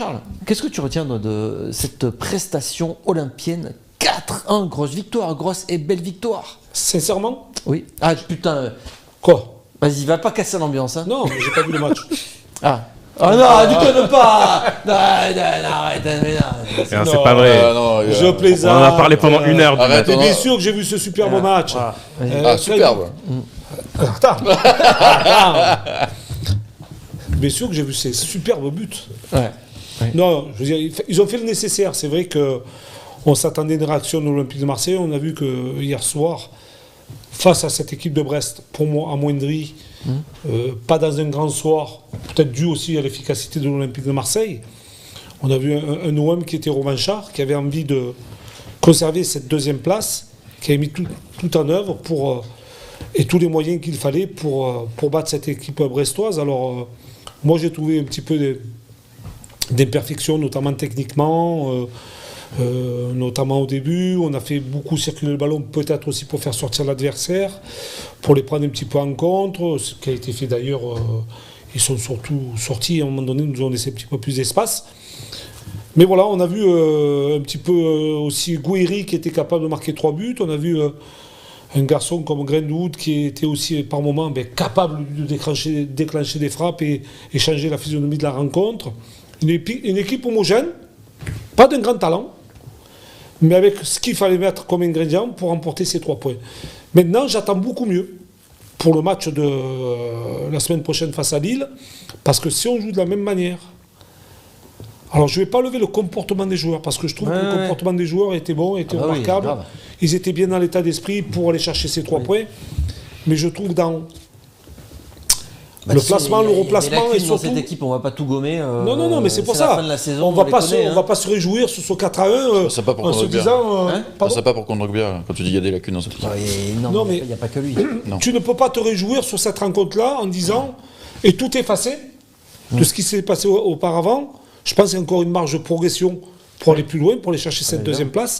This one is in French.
Charles, qu'est-ce que tu retiens de cette prestation olympienne? 4-1, grosse victoire, grosse et belle victoire. Sincèrement? Oui. Ah putain. Quoi? Vas-y, va pas casser l'ambiance. Hein. Non, mais j'ai pas vu le match. Ah. Oh non, tu connais pas. Non, arrête, non. C'est pas vrai. Je plaisante. On en a parlé pendant une heure. Arrête, Mais bien sûr que j'ai vu ce superbe match. Voilà. Superbe. Attends. Bien sûr que j'ai vu ces superbes buts. Ouais. Non, je veux dire, ils ont fait le nécessaire. C'est vrai qu'on s'attendait à une réaction de l'Olympique de Marseille. On a vu que hier soir, face à cette équipe de Brest, pour moi, amoindrie, pas dans un grand soir, peut-être dû aussi à l'efficacité de l'Olympique de Marseille. On a vu un OM qui était revanchard, qui avait envie de conserver cette deuxième place, qui a mis tout en œuvre et tous les moyens qu'il fallait pour battre cette équipe brestoise. Alors, moi, j'ai trouvé un petit peu d'imperfections, notamment techniquement, notamment au début. On a fait beaucoup circuler le ballon, peut-être aussi pour faire sortir l'adversaire, pour les prendre un petit peu en compte, ce qui a été fait d'ailleurs. Ils sont surtout sortis, à un moment donné, nous ont laissé un petit peu plus d'espace. Mais voilà, on a vu un petit peu aussi Gouiri qui était capable de marquer 3 buts. On a vu un garçon comme Greenwood qui était aussi par moments capable de déclencher des frappes et changer la physionomie de la rencontre. Une équipe homogène, pas d'un grand talent, mais avec ce qu'il fallait mettre comme ingrédient pour remporter ces 3 points. Maintenant, j'attends beaucoup mieux pour le match de la semaine prochaine face à Lille, parce que si on joue de la même manière, alors je ne vais pas lever le comportement des joueurs, parce que je trouve que le comportement des joueurs était bon, était remarquable. Oui, ils étaient bien dans l'état d'esprit pour aller chercher ces 3 points, mais je trouve dans le placement, le replacement et surtout... Dans cette équipe, on va pas tout gommer. Non, mais c'est pour ça. La fin de la saison, on va pas se réjouir sur ce 4-1 C'est pas pour en se disant... C'est pas pour Kondogbia quand tu dis qu'il y a des lacunes dans cette équipe. Non, mais il n'y a pas que lui. Tu ne peux pas te réjouir sur cette rencontre-là en disant et tout effacé de ce qui s'est passé auparavant. Je pense qu'il y a encore une marge de progression pour aller plus loin, pour aller chercher cette deuxième place.